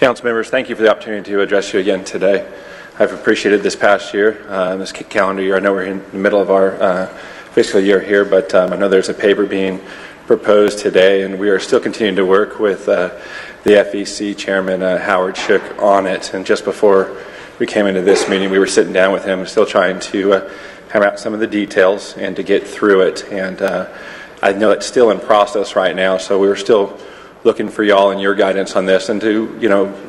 Council members, thank you for the opportunity to address you again today. I've appreciated this past year, this calendar year. I know we're in the middle of our fiscal year here, but I know there's a paper being proposed today, and we are still continuing to work with the FEC Chairman Howard Shook on it. And just before we came into this meeting, we were sitting down with him, still trying to hammer out some of the details and to get through it. And I know it's still in process right now, so we're still looking for y'all and your guidance on this, and to,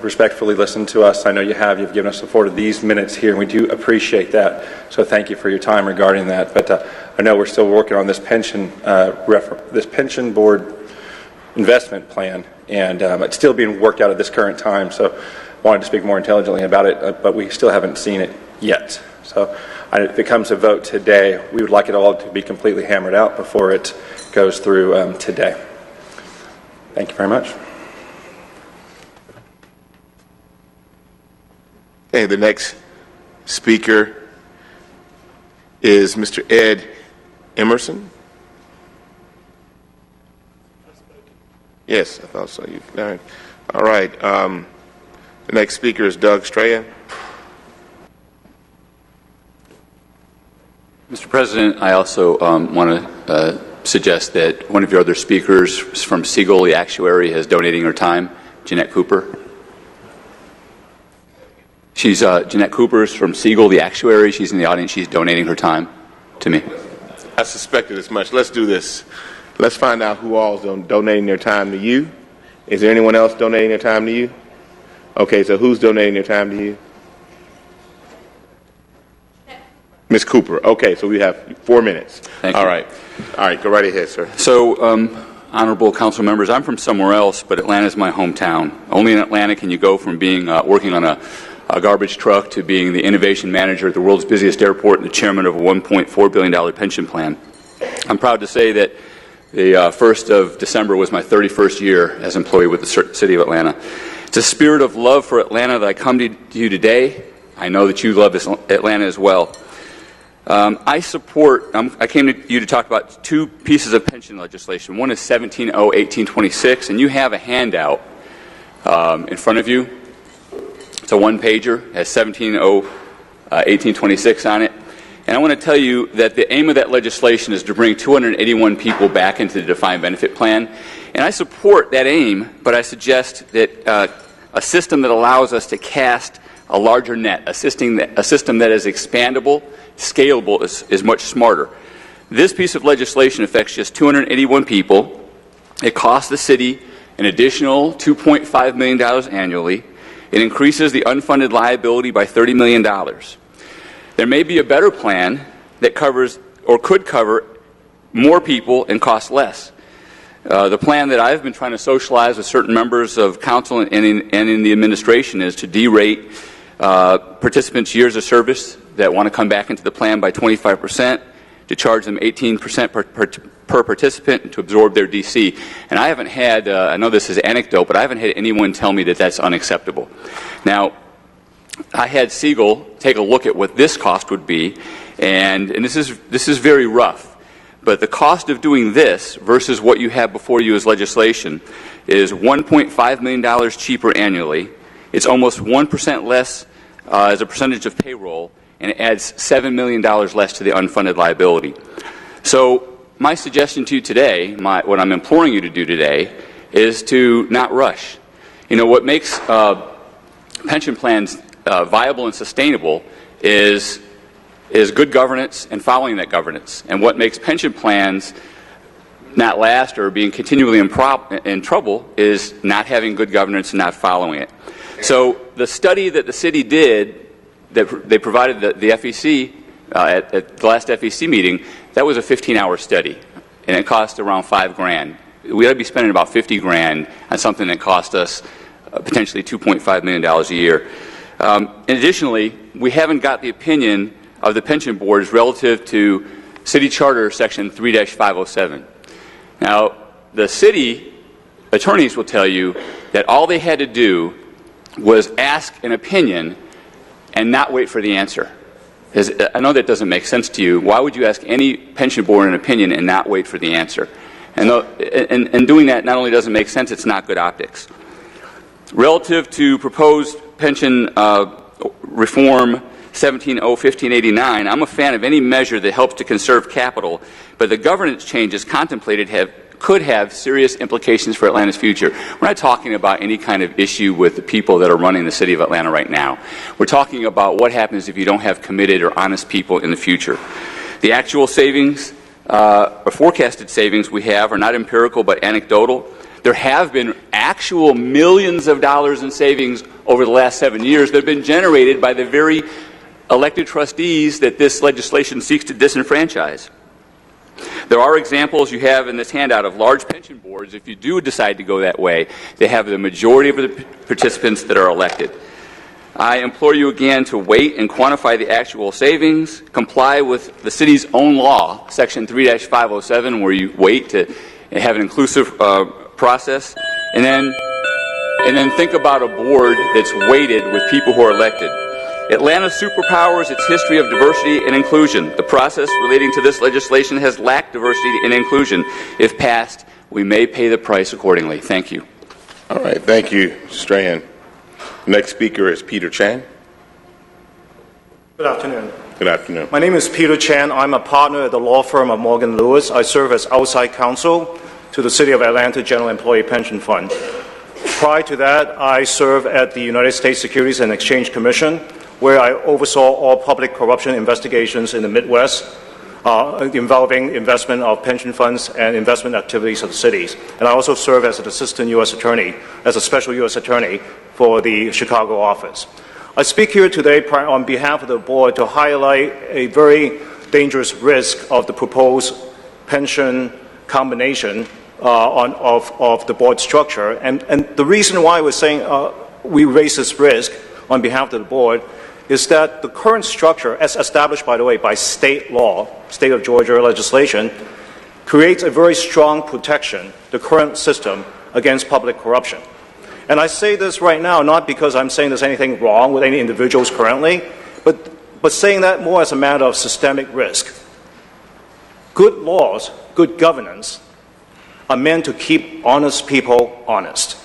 respectfully listen to us. I know you have. You've given us support of these minutes here, and we do appreciate that. So thank you for your time regarding that. But I know we're still working on this pension board investment plan, and it's still being worked out at this current time. So I wanted to speak more intelligently about it, but we still haven't seen it yet. So if it comes to vote today, we would like it all to be completely hammered out before it goes through today. Thank you very much. Okay, the next speaker is Mr. Ed Emerson. Yes, I thought so. All right. The next speaker is Doug Strahan. Mr. President, I also want to suggest that one of your other speakers from Siegel, the actuary, is donating her time, Jeanette Cooper. Jeanette Cooper is from Siegel, the actuary. She's in the audience. She's donating her time to me. I suspected as much. Let's do this. Let's find out who all is donating their time to you. Is there anyone else donating their time to you? Okay, so who's donating their time to you? Ms. Cooper. Okay, so we have 4 minutes. Thank you. All right, go right ahead, sir. So, honorable council members, I'm from somewhere else, but Atlanta is my hometown. Only in Atlanta can you go from being working on a garbage truck to being the innovation manager at the world's busiest airport and the chairman of a $1.4 billion pension plan. I'm proud to say that the 1st of December was my 31st year as employee with the city of Atlanta. It's a spirit of love for Atlanta that I come to you today. I know that you love Atlanta as well. I came to you to talk about two pieces of pension legislation. One is 17-0-1826, and you have a handout in front of you. It's a one-pager, has 17-0-1826 on it. And I want to tell you that the aim of that legislation is to bring 281 people back into the defined benefit plan. And I support that aim, but I suggest that a system that allows us to cast a larger net, a system that is expandable, scalable, is much smarter. This piece of legislation affects just 281 people. It costs the city an additional $2.5 million annually. It increases the unfunded liability by $30 million. There may be a better plan that covers or could cover more people and cost less. The plan that I've been trying to socialize with certain members of council and in the administration is to derate participants' years of service that want to come back into the plan by 25%, to charge them 18% per participant, and to absorb their DC. And I haven't had, I know this is anecdote, but I haven't had anyone tell me that that's unacceptable. Now, I had Siegel take a look at what this cost would be, and this is very rough. But the cost of doing this versus what you have before you as legislation is $1.5 million cheaper annually. It's almost 1% less as a percentage of payroll, and it adds $7 million less to the unfunded liability. So my suggestion to you today, what I'm imploring you to do today, is to not rush. What makes pension plans viable and sustainable is good governance and following that governance. And what makes pension plans not last or being continually in trouble is not having good governance and not following it. So the study that the city did, that they provided the FEC at the last FEC meeting, that was a 15-hour study, and it cost around $5,000. We ought to be spending about $50,000 on something that cost us potentially $2.5 million a year. And additionally, we haven't got the opinion of the pension boards relative to City Charter Section 3-507. Now, the city attorneys will tell you that all they had to do was ask an opinion and not wait for the answer. I know that doesn't make sense to you. Why would you ask any pension board an opinion and not wait for the answer? And doing that not only doesn't make sense, it's not good optics. Relative to proposed pension reform 17-0-1589, I'm a fan of any measure that helps to conserve capital, but the governance changes contemplated could have serious implications for Atlanta's future. We're not talking about any kind of issue with the people that are running the city of Atlanta right now. We're talking about what happens if you don't have committed or honest people in the future. The actual savings or forecasted savings we have are not empirical but anecdotal. There have been actual millions of dollars in savings over the last 7 years that have been generated by the very elected trustees that this legislation seeks to disenfranchise. There are examples you have in this handout of large pension boards. If you do decide to go that way, they have the majority of the participants that are elected. I implore you again to wait and quantify the actual savings, comply with the city's own law, Section 3-507, where you wait to have an inclusive process, and then think about a board that's weighted with people who are elected. Atlanta's superpower is its history of diversity and inclusion. The process relating to this legislation has lacked diversity and inclusion. If passed, we may pay the price accordingly. Thank you. All right. Thank you, Strahan. Next speaker is Peter Chan. Good afternoon. Good afternoon. My name is Peter Chan. I'm a partner at the law firm of Morgan Lewis. I serve as outside counsel to the City of Atlanta General Employee Pension Fund. Prior to that, I served at the United States Securities and Exchange Commission, where I oversaw all public corruption investigations in the Midwest involving investment of pension funds and investment activities of the cities. And I also serve as an assistant U.S. attorney, as a special U.S. attorney for the Chicago office. I speak here today on behalf of the board to highlight a very dangerous risk of the proposed pension combination of the board structure. And the reason why we're saying we raise this risk on behalf of the board is that the current structure, as established, by the way, by state law, state of Georgia legislation, creates a very strong protection, the current system, against public corruption. And I say this right now not because I'm saying there's anything wrong with any individuals currently, but saying that more as a matter of systemic risk. Good laws, good governance, are meant to keep honest people honest.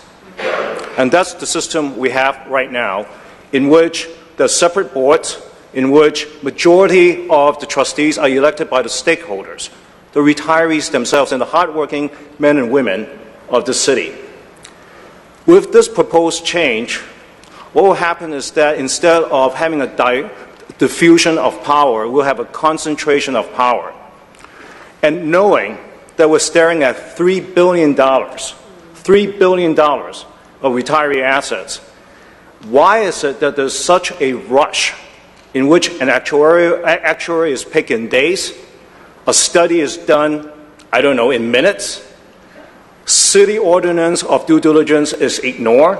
And that's the system we have right now, in which there are separate boards, in which majority of the trustees are elected by the stakeholders, the retirees themselves, and the hardworking men and women of the city. With this proposed change, what will happen is that instead of having a diffusion of power, we'll have a concentration of power. And knowing that we're staring at $3 billion of retiree assets, why is it that there's such a rush in which an actuary is picked in days, a study is done, I don't know, in minutes, city ordinance of due diligence is ignored,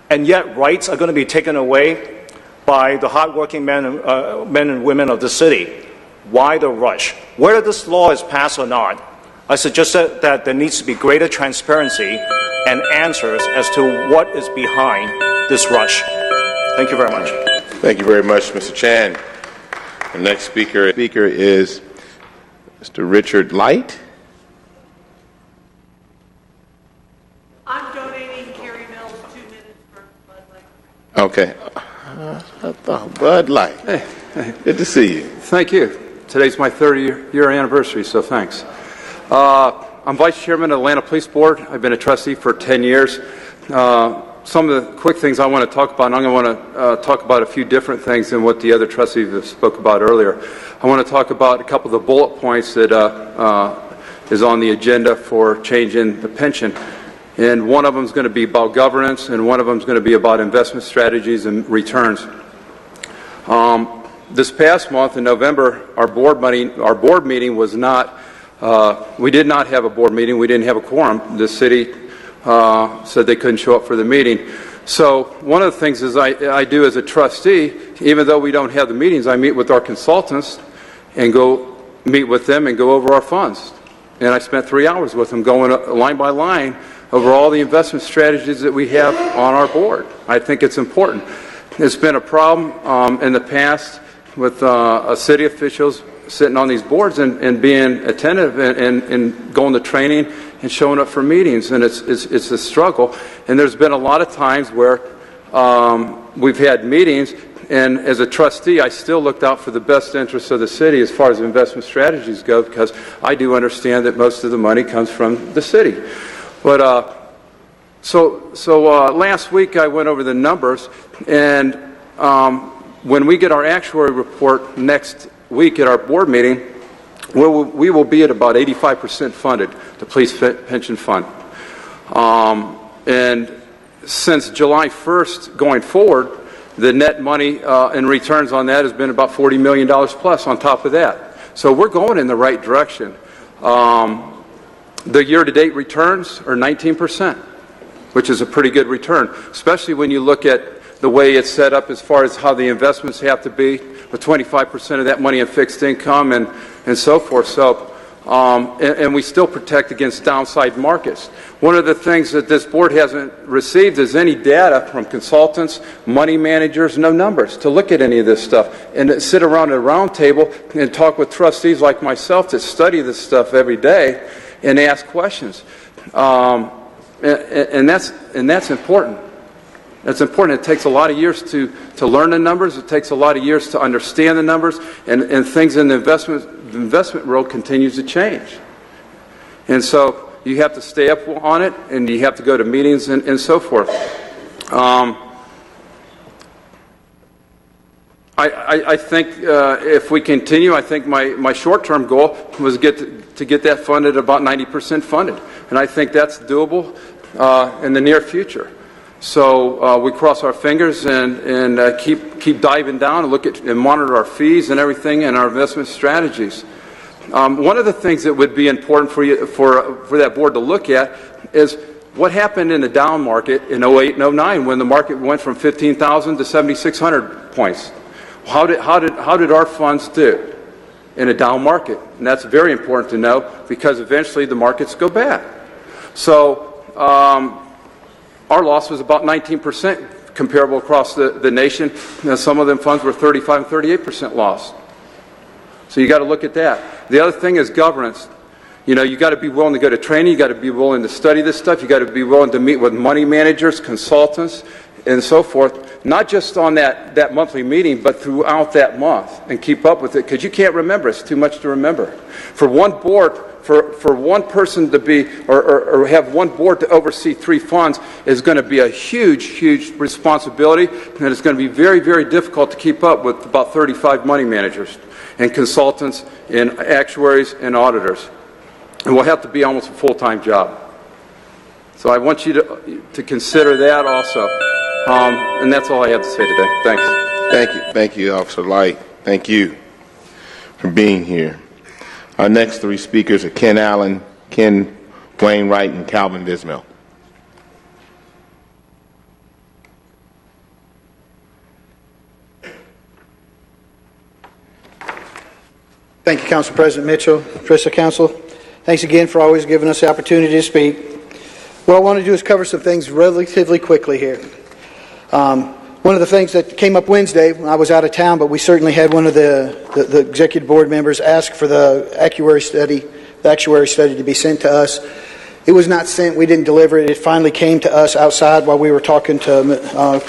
and yet rights are going to be taken away by the hardworking men and women of the city? Why the rush? Whether this law is passed or not, I suggest that there needs to be greater transparency and answers as to what is behind this rush. Thank you very much. Thank you very much, Mr. Chan. The next speaker is Mr. Richard Light. I'm donating Carrie Mills 2 minutes for Bud Light. Okay. I thought Bud Light. Hey. Good to see you. Thank you. Today's my 30-year anniversary, so thanks. I'm Vice Chairman of the Atlanta Police Board. I've been a trustee for 10 years. Some of the quick things I want to talk about, and I'm going to want to talk about a few different things than what the other trustees have spoke about earlier. I want to talk about a couple of the bullet points that is on the agenda for changing the pension. And one of them is going to be about governance, and one of them is going to be about investment strategies and returns. This past month in November, our board meeting was not. We did not have a board meeting. We didn't have a quorum. The city said they couldn't show up for the meeting. So one of the things is I do as a trustee, even though we don't have the meetings, I meet with our consultants and go meet with them and go over our funds. And I spent 3 hours with them going line by line over all the investment strategies that we have on our board. I think it's important. It's been a problem in the past with city officials sitting on these boards and being attentive and going to training and showing up for meetings, and it's a struggle. And there's been a lot of times where we've had meetings, and as a trustee, I still looked out for the best interests of the city as far as investment strategies go, because I do understand that most of the money comes from the city. But so last week I went over the numbers, and when we get our actuary report next week at our board meeting, we will be at about 85% funded, the police pension fund. And since July 1st going forward, the net money in returns on that has been about $40 million plus on top of that. So we're going in the right direction. The year-to-date returns are 19%, which is a pretty good return, especially when you look at the way it's set up as far as how the investments have to be, with 25% of that money in fixed income and so forth. So, and we still protect against downside markets. One of the things that this board hasn't received is any data from consultants, money managers, no numbers to look at any of this stuff, and to sit around a round table and talk with trustees like myself that study this stuff every day and ask questions. And that's important. That's important. It takes a lot of years to learn the numbers. It takes a lot of years to understand the numbers, and things in the investment world continues to change. And so you have to stay up on it, and you have to go to meetings and so forth. I think if we continue, I think my short-term goal was to get that funded about 90% funded, and I think that's doable in the near future. So we cross our fingers and keep diving down and look at and monitor our fees and everything and our investment strategies. One of the things that would be important for that board to look at is what happened in the down market in 08 and 09 when the market went from 15,000 to 7,600 points. How did our funds do in a down market? And that's very important to know, because eventually the markets go back. So our loss was about 19% comparable across the nation. Some of them funds were 35 and 38% loss. So you got to look at that. The other thing is governance. You know, you got to be willing to go to training. You got to be willing to study this stuff. You got to be willing to meet with money managers, consultants, and so forth. Not just on that monthly meeting, but throughout that month, and keep up with it, because you can't remember. It's too much to remember. For one board, for one person to be or have one board to oversee 3 funds is going to be a huge responsibility, and it's going to be very, very difficult to keep up with about 35 money managers and consultants and actuaries and auditors. And will have to be almost a full-time job. So I want you to consider that also. And that's all I have to say today. Thanks. Thank you, Officer Light. Thank you for being here. Our next 3 speakers are Ken Allen, Ken Wainwright, and Calvin Vismel. Thank you, Council President Mitchell, Trustee Council. Thanks again for always giving us the opportunity to speak. What I want to do is cover some things relatively quickly here. One of the things that came up Wednesday, I was out of town, but we certainly had one of the executive board members ask for the actuary study to be sent to us. It was not sent. We didn't deliver it. It finally came to us outside while we were talking to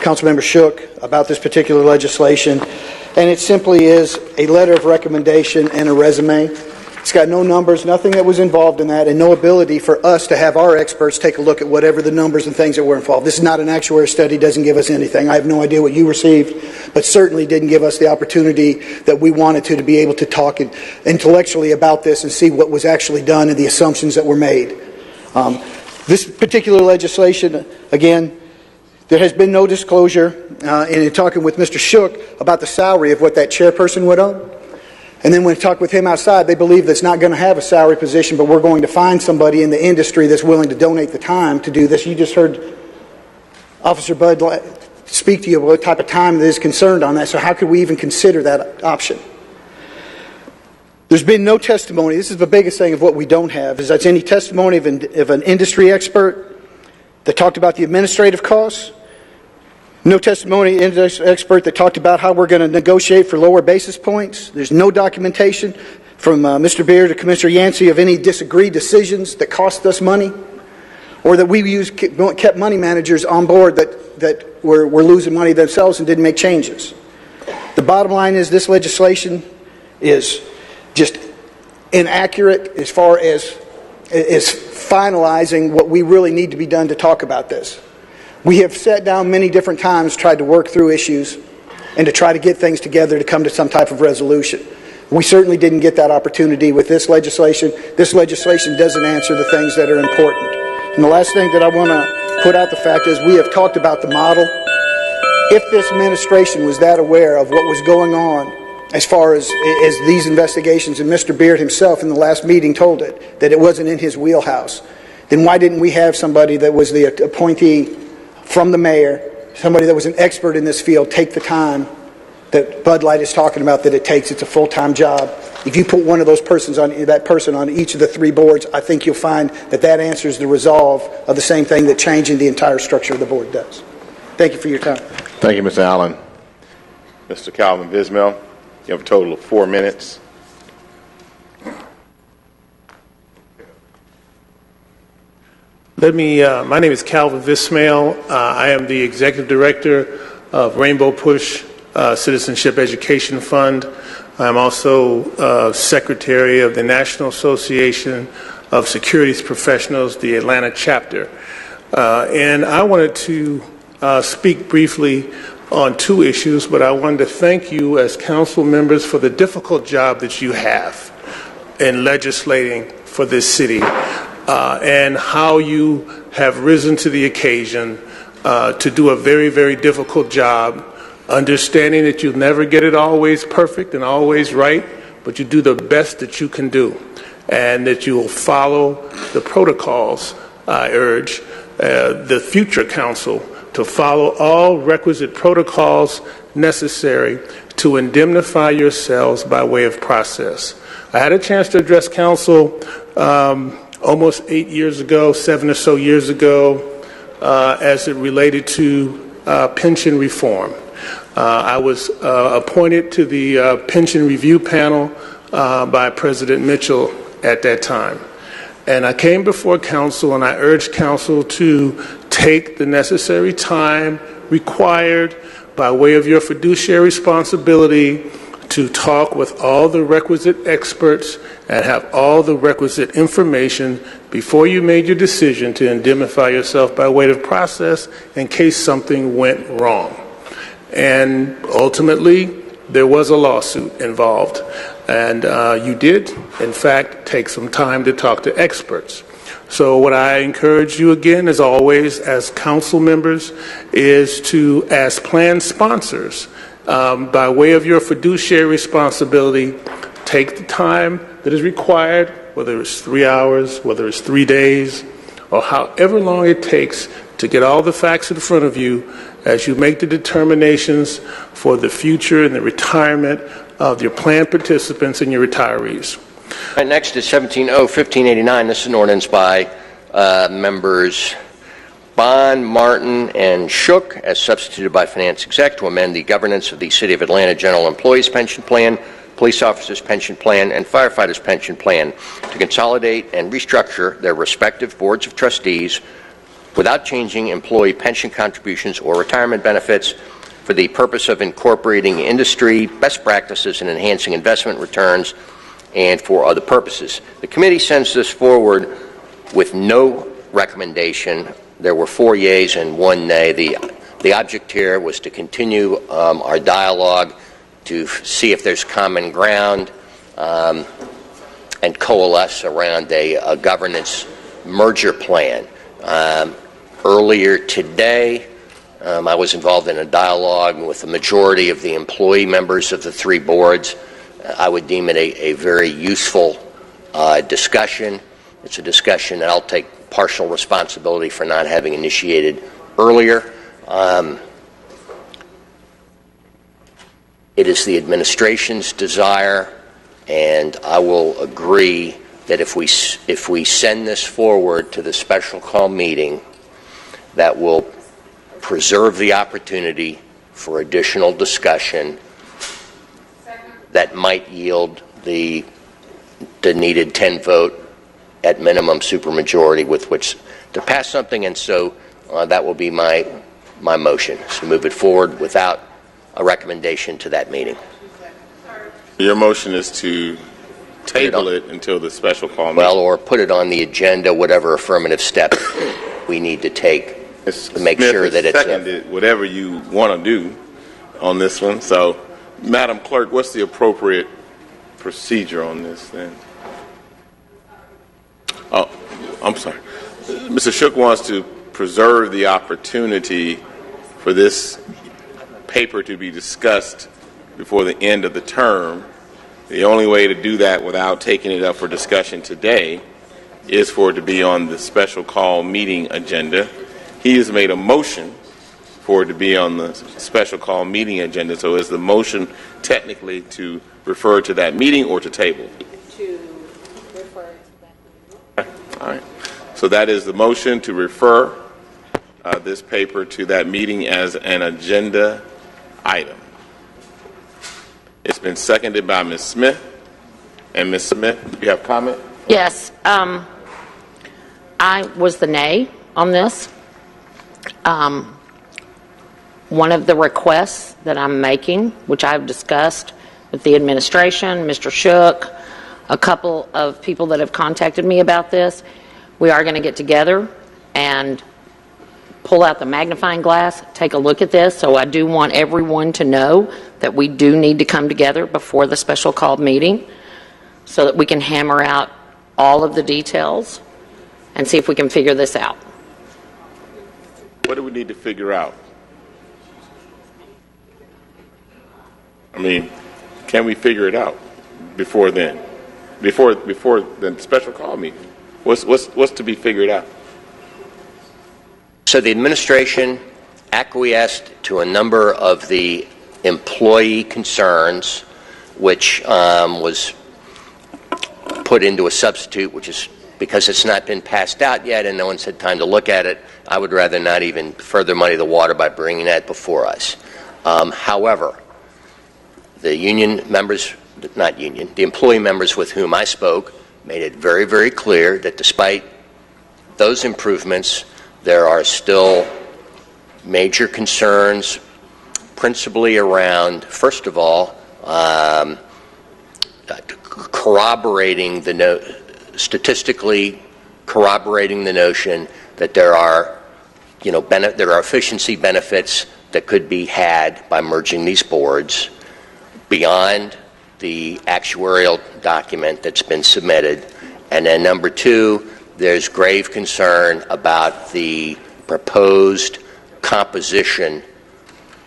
Councilmember Shook about this particular legislation. And it simply is a letter of recommendation and a resume. It's got no numbers, nothing that was involved in that, and no ability for us to have our experts take a look at whatever the numbers and things that were involved. This is not an actuary study, doesn't give us anything. I have no idea what you received, but certainly didn't give us the opportunity that we wanted to be able to talk intellectually about this and see what was actually done and the assumptions that were made. This particular legislation, again, there has been no disclosure in talking with Mr. Shook about the salary of what that chairperson would own. And then when we talk with him outside, they believe that's not going to have a salary position, but we're going to find somebody in the industry that's willing to donate the time to do this. You just heard Officer Bud speak to you about what type of time that is concerned on that, so how could we even consider that option? There's been no testimony. This is the biggest thing of what we don't have, is that's any testimony of an industry expert that talked about the administrative costs. No testimony industry expert that talked about how we're going to negotiate for lower basis points. There's no documentation from Mr. Beard to Commissioner Yancey of any disagreed decisions that cost us money, or that we kept money managers on board that were losing money themselves and didn't make changes. The bottom line is this legislation is just inaccurate as far as finalizing what we really need to be done to talk about this. We have sat down many different times, tried to work through issues and to try to get things together to come to some type of resolution. We certainly didn't get that opportunity with this legislation. This legislation doesn't answer the things that are important. And the last thing that I want to put out the fact is we have talked about the model. If this administration was that aware of what was going on as far as these investigations, and Mr. Beard himself in the last meeting told it, that it wasn't in his wheelhouse, then why didn't we have somebody that was the appointee from the mayor, somebody that was an expert in this field, take the time that Bud Light is talking about that it takes? It's a full-time job. If you put one of those persons on that person on each of the three boards, I think you'll find that answers the resolve of the same thing that changing the entire structure of the board does. Thank you for your time. Thank you, Mr. Allen. Mr. Calvin Vismel, you have a total of 4 minutes. My name is Calvin Vismail. I am the Executive Director of Rainbow Push Citizenship Education Fund. I'm also Secretary of the National Association of Securities Professionals, the Atlanta chapter. And I wanted to speak briefly on 2 issues, but I wanted to thank you as council members for the difficult job that you have in legislating for this city. And how you have risen to the occasion to do a very, very difficult job, understanding that you'll never get it always perfect and always right, but you do the best that you can do, and that you will follow the protocols. I urge the future council to follow all requisite protocols necessary to indemnify yourselves by way of process. I had a chance to address council almost 8 years ago, 7 or so years ago, as it related to pension reform. I was appointed to the pension review panel by President Mitchell at that time. And I came before council and I urged council to take the necessary time required by way of your fiduciary responsibility to talk with all the requisite experts and have all the requisite information before you made your decision to indemnify yourself by way of process in case something went wrong. And ultimately, there was a lawsuit involved. And you did, in fact, take some time to talk to experts. So what I encourage you again, as always, as council members, is to, as plan sponsors, by way of your fiduciary responsibility, take the time that is required, whether it's 3 hours, whether it's 3 days, or however long it takes to get all the facts in front of you as you make the determinations for the future and the retirement of your plan participants and your retirees. All right, next is 17-0-1589. This is an ordinance by members Bond, Martin, and Shook, as substituted by Finance Exec, to amend the governance of the City of Atlanta General Employees Pension Plan, Police Officers Pension Plan, and Firefighters Pension Plan to consolidate and restructure their respective boards of trustees without changing employee pension contributions or retirement benefits, for the purpose of incorporating industry best practices and enhancing investment returns, and for other purposes. The committee sends this forward with no recommendation. There were 4 yeas and 1 nay. The object here was to continue our dialogue to see if there's common ground and coalesce around a governance merger plan. Earlier today, I was involved in a dialogue with the majority of the employee members of the 3 boards. I would deem it a very useful discussion. It's a discussion that I'll take partial responsibility for not having initiated earlier. It is the administration's desire, and I will agree that if we send this forward to the special call meeting, that will preserve the opportunity for additional discussion that might yield the the needed 10 vote at minimum supermajority with which to pass something, and so that will be my motion, is to move it forward without a recommendation to that meeting. Your motion is to table it until the special call meeting. Well, or put it on the agenda, whatever affirmative step we need to take to make sure that it's seconded whatever you want to do on this one. So, Madam Clerk, what's the appropriate procedure on this then? Oh, I'm sorry. Mr. Shook wants to preserve the opportunity for this paper to be discussed before the end of the term. The only way to do that without taking it up for discussion today is for it to be on the special call meeting agenda. He has made a motion for it to be on the special call meeting agenda. So is the motion technically to refer to that meeting or to table? To refer to that. All right. So that is the motion to refer this paper to that meeting as an agenda item. It's been seconded by Ms. Smith. And Ms. Smith, do you have comment? Yes. I was the nay on this. One of the requests that I'm making, which I've discussed with the administration, Mr. Shook, a couple of people that have contacted me about this, we are going to get together and pull out the magnifying glass, take a look at this. So I do want everyone to know that we do need to come together before the special call meeting so that we can hammer out all of the details and see if we can figure this out. What do we need to figure out? I mean, can we figure it out before then? Before the special call meeting? What's to be figured out? So the administration acquiesced to a number of the employee concerns, which was put into a substitute, which is because it's not been passed out yet and no one's had time to look at it. I would rather not even further muddy the water by bringing that before us. However, the union members, not union, the employee members with whom I spoke made it very, very clear that despite those improvements, there are still major concerns, principally around, first of all, statistically corroborating the notion that there are, there are efficiency benefits that could be had by merging these boards beyond the actuarial document that's been submitted. And then number two, there's grave concern about the proposed composition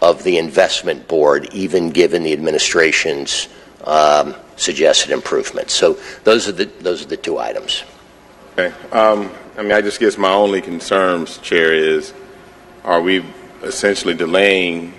of the investment board, even given the administration's suggested improvements. So those are the two items. Okay. I just guess my only concerns, Chair, is are we essentially delaying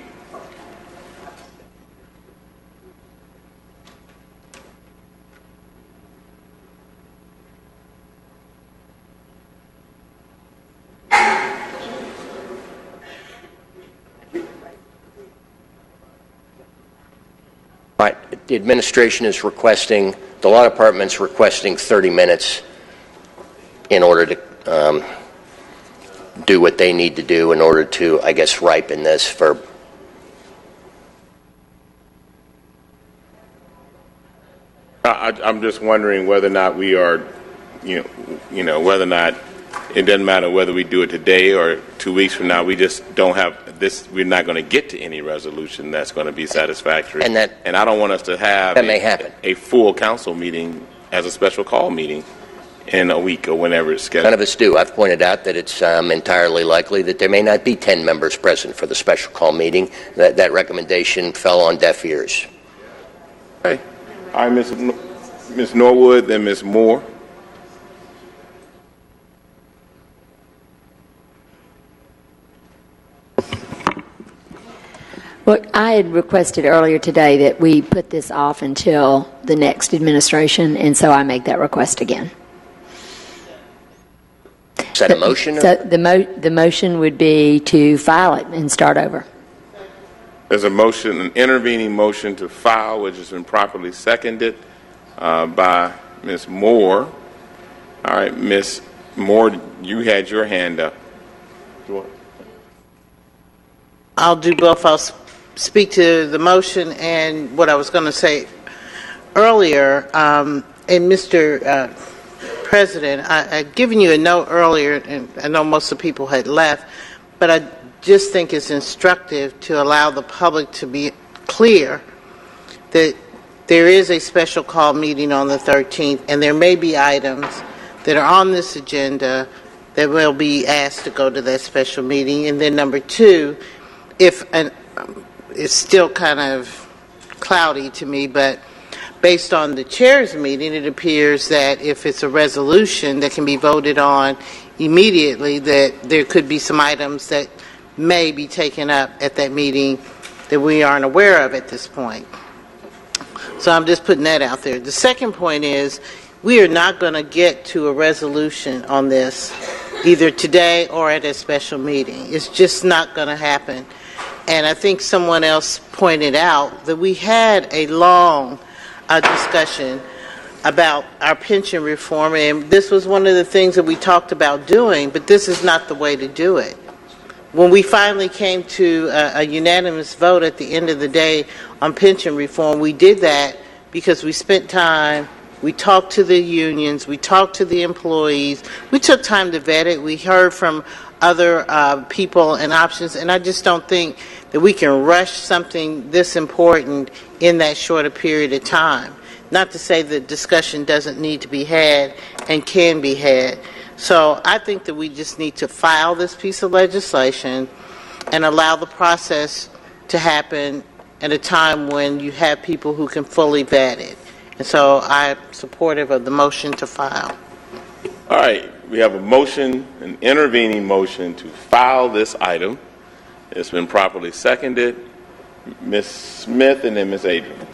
Right. The administration is requesting, the law department's requesting 30 minutes in order to do what they need to do in order to, I guess, ripen this for. I'm just wondering whether or not we are, whether or not it doesn't matter whether we do it today or 2 weeks from now. We just don't have this. We're not going to get to any resolution that's going to be satisfactory. And I don't want us to have a full council meeting as a special call meeting in a week or whenever it's scheduled. None of us do. I've pointed out that it's entirely likely that there may not be 10 members present for the special call meeting. That recommendation fell on deaf ears. Okay. All right, Ms. Norwood, then Ms. Moore. Well, I had requested earlier today that we put this off until the next administration, and so I make that request again. Is that a motion? So the motion would be to file it and start over. There's a motion, an intervening motion to file, which has been properly seconded by Ms. Moore. All right, Ms. Moore, you had your hand up. I'll do both. I'll speak to the motion and what I was going to say earlier. And Mr. President, I'd given you a note earlier, and I know most of the people had left, but I just think it's instructive to allow the public to be clear that there is a special call meeting on the 13th, and there may be items that are on this agenda that will be asked to go to that special meeting. And then number two, it's still kind of cloudy to me, but based on the chair's meeting, it appears that if it's a resolution that can be voted on immediately, that there could be some items that may be taken up at that meeting that we aren't aware of at this point. So I'm just putting that out there. The second point is we are not going to get to a resolution on this either today or at a special meeting. It's just not going to happen. And I think someone else pointed out that we had a long discussion about our pension reform, and this was one of the things that we talked about doing, but this is not the way to do it. When we finally came to a unanimous vote at the end of the day on pension reform, we did that because we spent time, we talked to the unions, we talked to the employees, we took time to vet it, we heard from other people and options, and I just don't think that we can rush something this important in that short a period of time. Not to say that discussion doesn't need to be had and can be had. So I think that we just need to file this piece of legislation and allow the process to happen at a time when you have people who can fully vet it. And so I'm supportive of the motion to file. All right, we have a motion, an intervening motion to file this item. It's been properly seconded. Ms. Smith and then Ms. Adrian.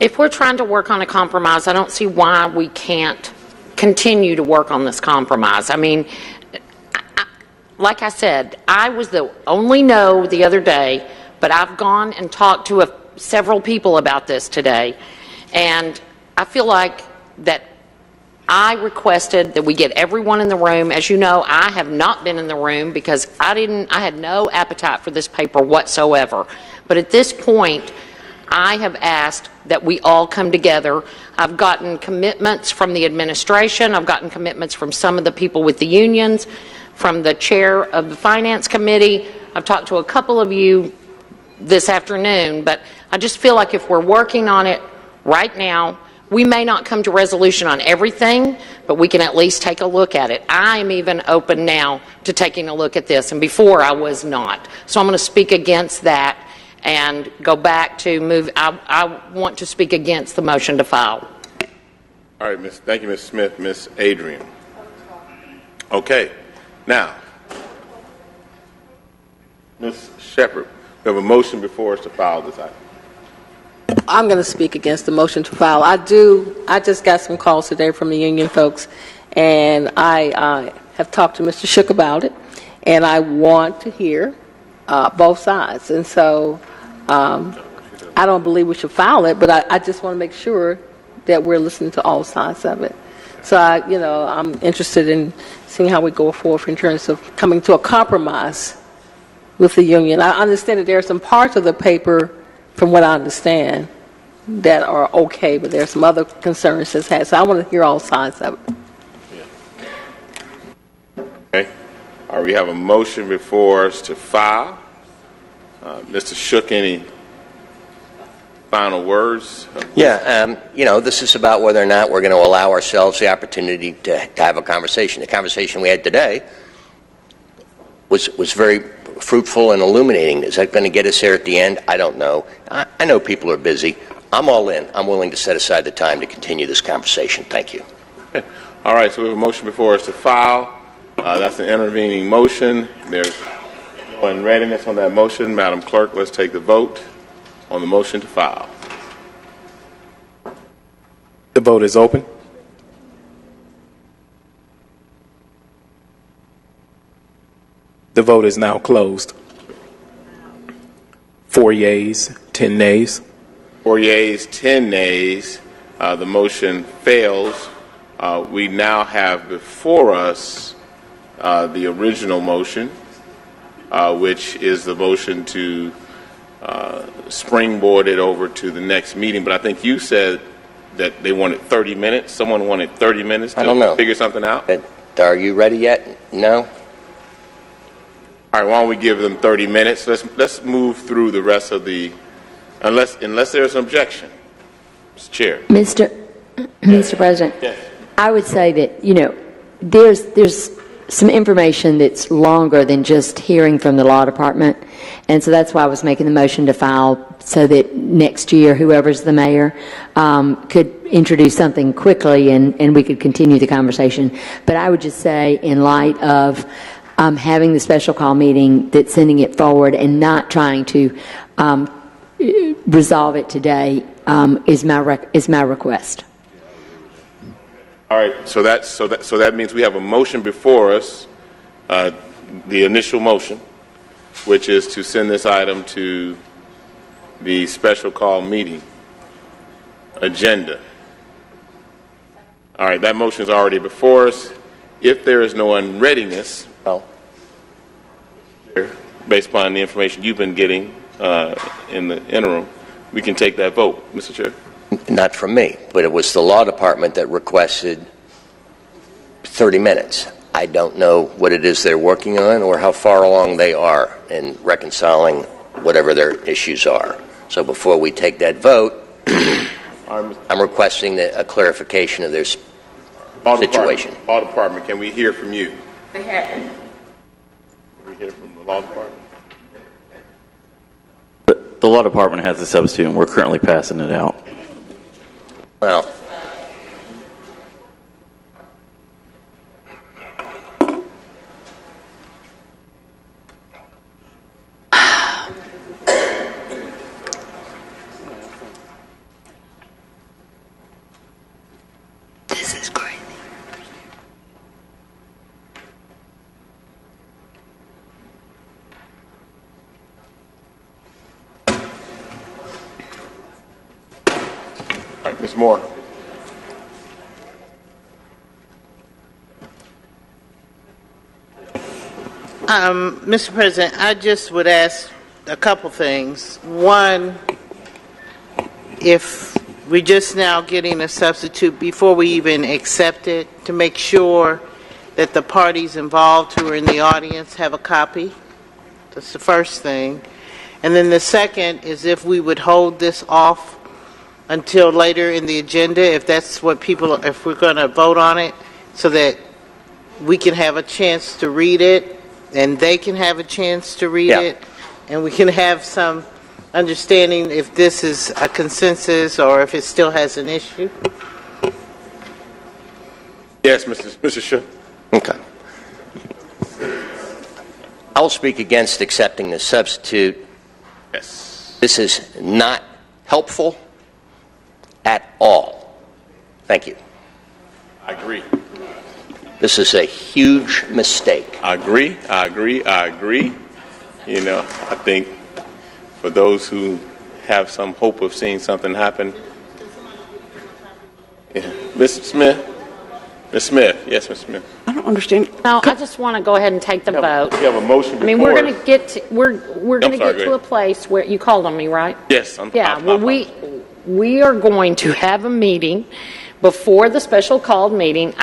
If we're trying to work on a compromise, I don't see why we can't continue to work on this compromise. I mean, like I said, I was the only no the other day, but I've gone and talked to several people about this today, and I feel like that I requested that we get everyone in the room. As you know, I have not been in the room because I had no appetite for this paper whatsoever. But at this point, I have asked that we all come together. I've gotten commitments from the administration. I've gotten commitments from some of the people with the unions, from the chair of the finance committee. I've talked to a couple of you this afternoon, but I just feel like if we're working on it right now, we may not come to resolution on everything, but we can at least take a look at it. I am even open now to taking a look at this, and before I was not. So I'm going to speak against that and go back to move. I want to speak against the motion to file. All right, thank you, Ms. Smith. Ms. Adrian. Okay. Now, Ms. Shepherd, we have a motion before us to file this item. I'm going to speak against the motion to file. I just got some calls today from the union folks, and I have talked to Mr. Shook about it, and I want to hear both sides. And so I don't believe we should file it, but I just want to make sure that we're listening to all sides of it. So I'm interested in seeing how we go forward in terms of coming to a compromise with the union. I understand that there are some parts of the paper, from what I understand, that are okay, but there are some other concerns that's had. So I want to hear all sides of it. Okay. All right, we have a motion before us to file. Mr. Shook, any final words? Yeah, this is about whether or not we're going to allow ourselves the opportunity to have a conversation. The conversation we had today was very fruitful and illuminating. Is that going to get us there at the end? I don't know. I know people are busy. I'm all in. I'm willing to set aside the time to continue this conversation. Thank you. Okay. All right, so we have a motion before us to file. That's an intervening motion. There's no readiness on that motion. Madam Clerk, let's take the vote on the motion to file. The vote is open. The vote is now closed. 4 yeas, 10 nays. 4 yeas, 10 nays. The motion fails. We now have before us the original motion, which is the motion to springboard it over to the next meeting. But I think you said that they wanted 30 minutes. Someone wanted 30 minutes to figure something out. Are you ready yet? No? All right, why don't we give them 30 minutes? Let's move through the rest of the, unless there's an objection. Mr. Chair. Mr. President, yes. I would say that, there's some information that's longer than just hearing from the law department, and so that's why I was making the motion to file so that next year, whoever's the mayor could introduce something quickly and we could continue the conversation. But I would just say, in light of having the special call meeting, that sending it forward and not trying to resolve it today is my request. All right, so that means we have a motion before us, the initial motion, which is to send this item to the special call meeting agenda. All right, that motion is already before us. If there is no unreadiness, based upon the information you've been getting in the interim, we can take that vote, Mr. Chair. Not from me, but it was the law department that requested 30 minutes. I don't know what it is they're working on or how far along they are in reconciling whatever their issues are. So before we take that vote, I'm requesting a clarification of their situation. Law department, can we hear from you? They have. Can we hear from the law department? The law department has a substitute, and we're currently passing it out. Well, This is crazy. All right, Ms. Moore. Mr. President, I just would ask a couple things. One, if we're just now getting a substitute before we even accept it, to make sure that the parties involved who are in the audience have a copy. That's the first thing. And then the second is if we would hold this off until later in the agenda, if that's what if we're going to vote on it, so that we can have a chance to read it and they can have a chance to read it, and we can have some understanding if this is a consensus or if it still has an issue. Yes, Mr. Shook. okay. I will speak against accepting the substitute. Yes. This is not helpful at all. Thank you. I agree. This is a huge mistake. I agree. I think for those who have some hope of seeing something happen. Yeah. Mr. Smith? Ms. Smith? Yes, Mr. Smith. I don't understand. No, I just want to go ahead and take the vote. We have a motion before I mean, we're going to get to, we're going to get to a go place where you called on me, right? Yes. We are going to have a meeting before the special called meeting.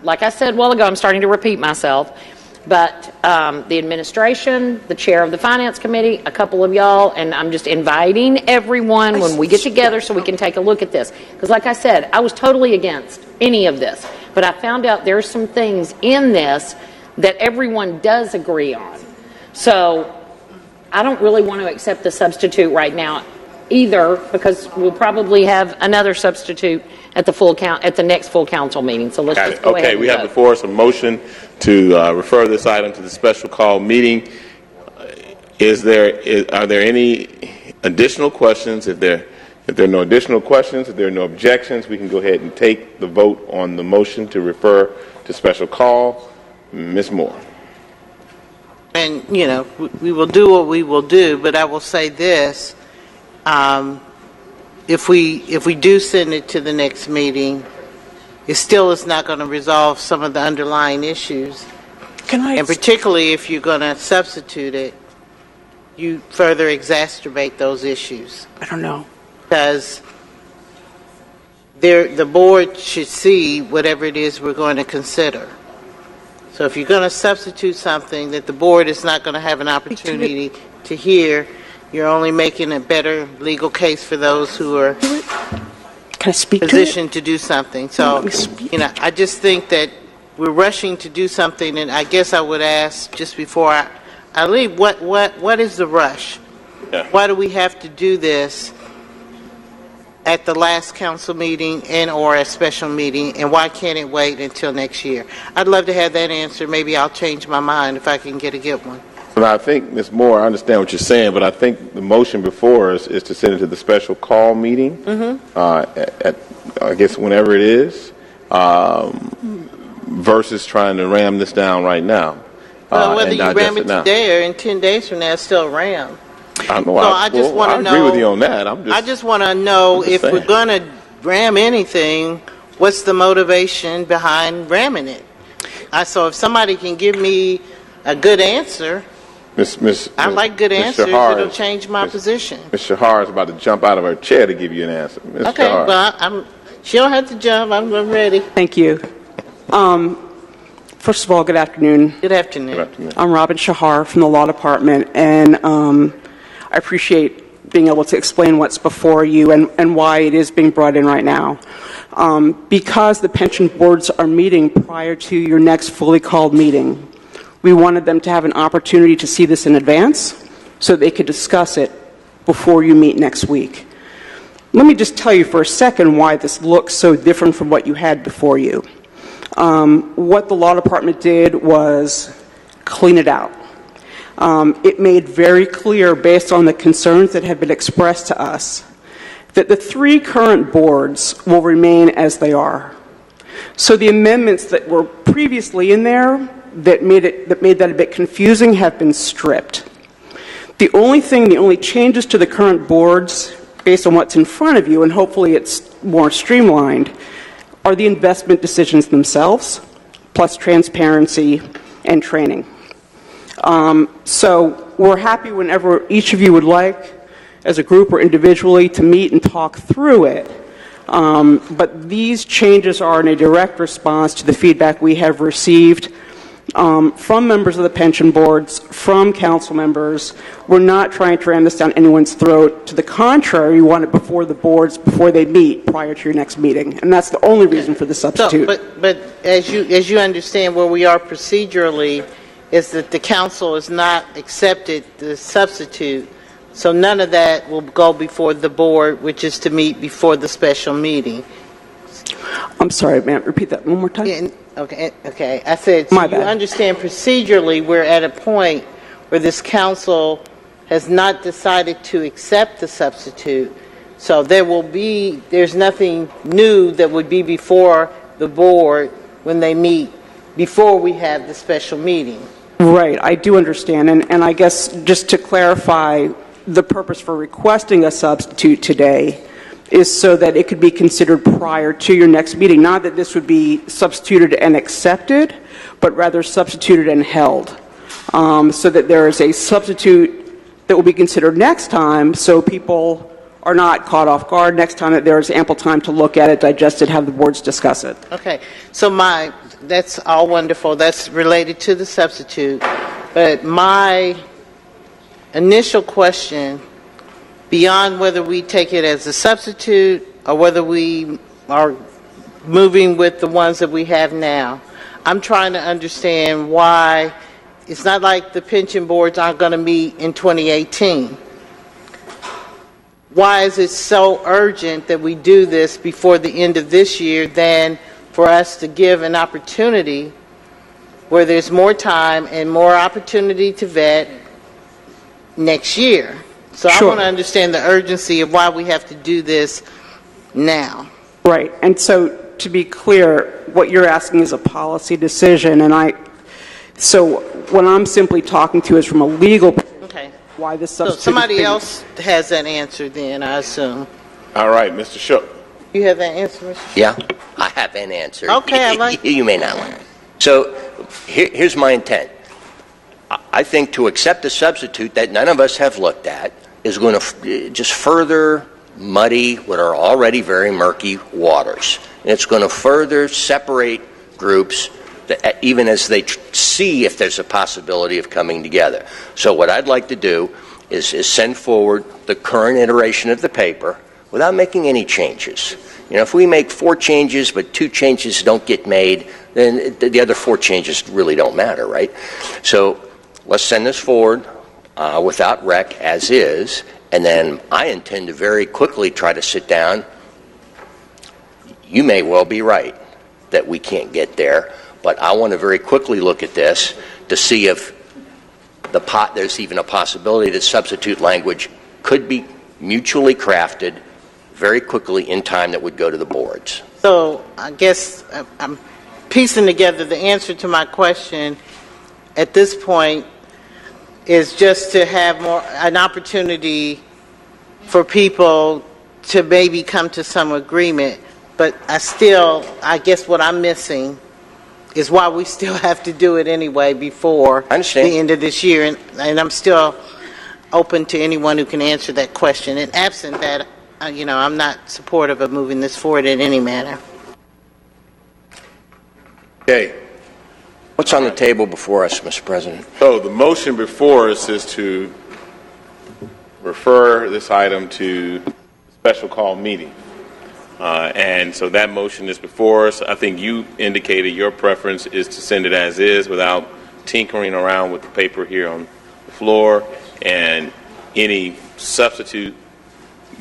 Like I said a while ago, I'm starting to repeat myself, but the administration, the chair of the finance committee, a couple of y'all, and I'm just inviting everyone when we get together so we can take a look at this. Because like I said, I was totally against any of this, but I found out there's some things in this that everyone does agree on. So I don't really want to accept the substitute right now either, because we'll probably have another substitute at the next full council meeting. So let's just go ahead. Okay, we have before us a motion to refer this item to the special call meeting. Are there any additional questions? If there are no additional questions, if there are no objections, we can go ahead and take the vote on the motion to refer to special call. Ms. Moore. And, we will do what we will do, but I will say this. if we do send it to the next meeting, it still is not going to resolve some of the underlying issues. And particularly if you're going to substitute it, you further exacerbate those issues. I don't know. Because the board should see whatever it is we're going to consider. So if you're going to substitute something that the board is not going to have an opportunity to hear, you're only making a better legal case for those who are positioned to do something. So, I just think that we're rushing to do something, and I guess I would ask just before I leave, what is the rush? Yeah. Why do we have to do this at the last council meeting and or a special meeting, and why can't it wait until next year? I'd love to have that answer. Maybe I'll change my mind if I can get a good one. And I think, Ms. Moore, I understand what you're saying, but I think the motion before us is to send it to the special call meeting, at I guess whenever it is, versus trying to ram this down right now. Well, whether you ram it today or in 10 days from now, it's still ram. I know. So I just want to know. I agree with you on that. I just want to know if we're going to ram anything, what's the motivation behind ramming it? So if somebody can give me a good answer, I like good answers. It'll change my position. Ms. Shahar is about to jump out of her chair to give you an answer. Ms. Okay, Shahar. well, she don't have to jump. I'm ready. Thank you. First of all, good afternoon. Good afternoon. Good afternoon. I'm Robin Shahar from the Law Department, and I appreciate being able to explain what's before you and why it is being brought in right now. Because the pension boards are meeting prior to your next fully called meeting, we wanted them to have an opportunity to see this in advance so they could discuss it before you meet next week. Let me just tell you for a second why this looks so different from what you had before you. What the Law Department did was clean it out. It made very clear, based on the concerns that have been expressed to us, that the 3 current boards will remain as they are. So the amendments that were previously in there that made that a bit confusing have been stripped. The only changes to the current boards, based on what's in front of you, and hopefully it's more streamlined, are the investment decisions themselves, plus transparency and training. So we're happy whenever each of you would like, as a group or individually, to meet and talk through it. But these changes are in a direct response to the feedback we have received from members of the pension boards, from council members. We're not trying to ram this down anyone's throat. To the contrary, we want it before the boards, before they meet, prior to your next meeting. And that's the only reason for the substitute. So, but as you understand, where we are procedurally is that the council has not accepted the substitute. So none of that will go before the board, which is to meet before the special meeting. I'm sorry, ma'am. Repeat that one more time. Yeah, okay. I said, so you understand procedurally we're at a point where this council has not decided to accept the substitute. So there's nothing new that would be before the board when they meet before we have the special meeting. Right, I do understand. And I guess just to clarify, the purpose for requesting a substitute today is so that it could be considered prior to your next meeting. Not that this would be substituted and accepted, but rather substituted and held. So that there is a substitute that will be considered next time, so people are not caught off guard next time, that there is ample time to look at it, digest it, have the boards discuss it. Okay, so that's all wonderful. That's related to the substitute. But my initial question, beyond whether we take it as a substitute or whether we are moving with the ones that we have now, I'm trying to understand why it's not like the pension boards aren't going to meet in 2018. Why is it so urgent that we do this before the end of this year than for us to give an opportunity where there's more time and more opportunity to vet next year? So sure. I want to understand the urgency of why we have to do this now. Right. And so to be clear, what you're asking is a policy decision, and so what I'm simply talking to is from a legal okay. Why this substitute. So somebody else has that answer then, I assume. All right, Mr. Shook. You have that answer, Mr. Yeah, I have an answer. Okay, I like You may not like it. So here's my intent. I think to accept a substitute that none of us have looked at is going to just further muddy what are already very murky waters. And it's going to further separate groups that, even as they see if there's a possibility of coming together. So what I'd like to do is send forward the current iteration of the paper without making any changes. You know, if we make 4 changes but 2 changes don't get made, then the other 4 changes really don't matter, right? So let's send this forward without rec as is, and then I intend to very quickly try to sit down. You may well be right that we can't get there, but I want to very quickly look at this to see if there's even a possibility that substitute language could be mutually crafted very quickly in time that would go to the boards. So I guess I'm piecing together the answer to my question at this point is just to have an opportunity for people to maybe come to some agreement. But I guess what I'm missing is why we still have to do it anyway before the end of this year. And I'm still open to anyone who can answer that question. And absent that, I'm not supportive of moving this forward in any manner. Okay. What's on the table before us, Mr. President? So the motion before us is to refer this item to special call meeting. And so that motion is before us. I think you indicated your preference is to send it as is without tinkering around with the paper here on the floor, and any substitute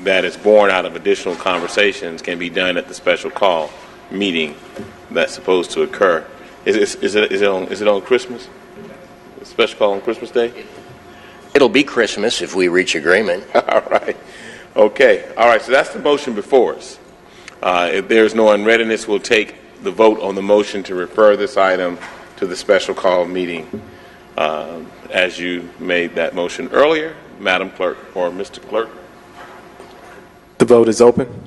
that is born out of additional conversations can be done at the special call meeting that's supposed to occur. Is it on Christmas? A special call on Christmas Day? It'll be Christmas if we reach agreement. All right. Okay. All right. So that's the motion before us. If there's no unreadiness, we'll take the vote on the motion to refer this item to the special call meeting as you made that motion earlier, Madam Clerk or Mr. Clerk. The vote is open.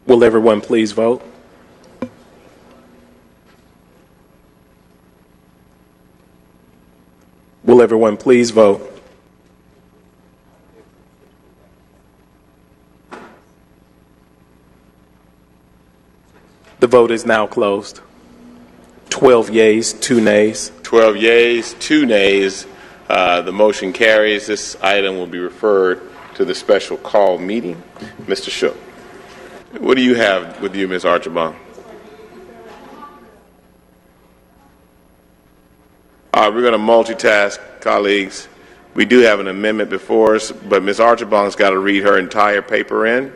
Will everyone please vote? Will everyone please vote? The vote is now closed. 12 yeas, 2 nays. 12 yeas, 2 nays. The motion carries. This item will be referred to the special call meeting. Mr. Shook, what do you have with you, Ms. Archibald? We're going to multitask, colleagues. We do have an amendment before us, but Ms. Archibald's got to read her entire paper in.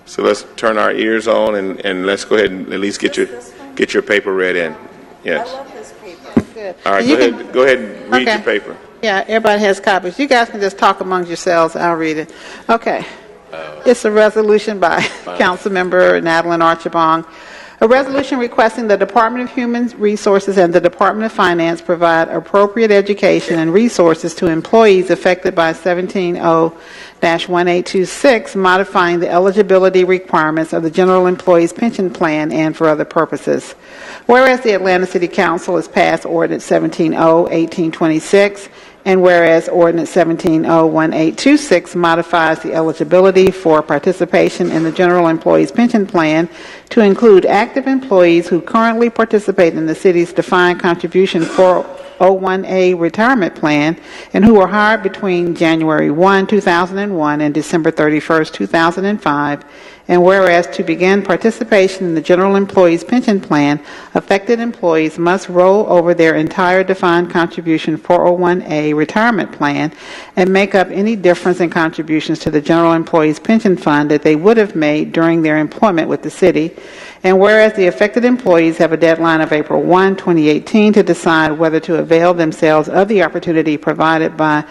So let's turn our ears on and let's go ahead and at least get your paper read in. Yes. I love this paper. Good. All right, go ahead and read your paper. Yeah, everybody has copies. You guys can just talk amongst yourselves. I'll read it. Okay. It's a resolution by Councilmember Madeline Archibong. A resolution requesting the Department of Human Resources and the Department of Finance provide appropriate education and resources to employees affected by 17-0-1826, modifying the eligibility requirements of the General Employees Pension Plan and for other purposes. Whereas the Atlanta City Council has passed Ordinance 17-0-1826, and whereas Ordinance 17-0-1826 modifies the eligibility for participation in the General Employees Pension Plan to include active employees who currently participate in the city's defined contribution 401A retirement plan and who were hired between January 1, 2001 and December 31, 2005, and whereas to begin participation in the General Employees Pension Plan, affected employees must roll over their entire defined contribution 401A retirement plan and make up any difference in contributions to the General Employees Pension Fund that they would have made during their employment with the city. And whereas the affected employees have a deadline of April 1, 2018 to decide whether to avail themselves of the opportunity provided by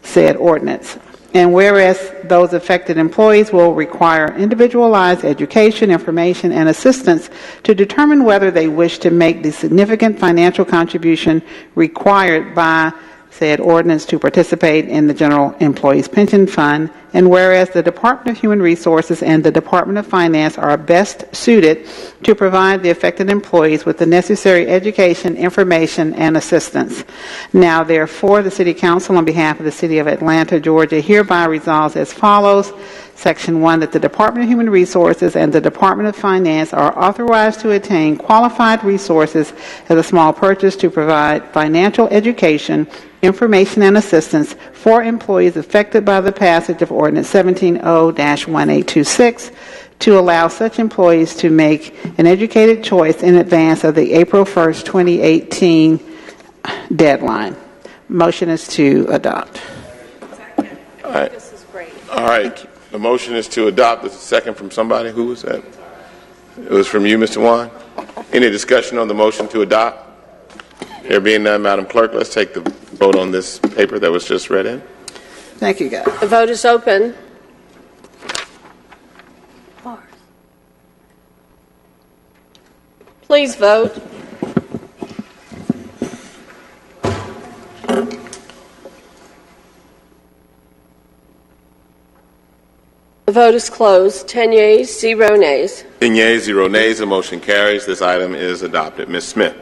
said ordinance. And whereas those affected employees will require individualized education, information, and assistance to determine whether they wish to make the significant financial contribution required by said ordinance to participate in the General Employees Pension Fund, and whereas the Department of Human Resources and the Department of Finance are best suited to provide the affected employees with the necessary education, information, and assistance. Now, therefore, the City Council, on behalf of the City of Atlanta, Georgia, hereby resolves as follows. Section 1, that the Department of Human Resources and the Department of Finance are authorized to attain qualified resources as a small purchase to provide financial education, information, and assistance for employees affected by the passage of Ordinance 17-0-1826 to allow such employees to make an educated choice in advance of the April 1st, 2018 deadline. Motion is to adopt. All right. This is great. All right. The motion is to adopt. There's a second from somebody. Who was that? It was from you, Mr. Wan. Any discussion on the motion to adopt? There being none, Madam Clerk, let's take the vote on this paper that was just read in. Thank you, guys. The vote is open. Please vote. The vote is closed. 10 yeas, 0 nays. 10 yeas, 0 nays. The motion carries. This item is adopted. Ms. Smith.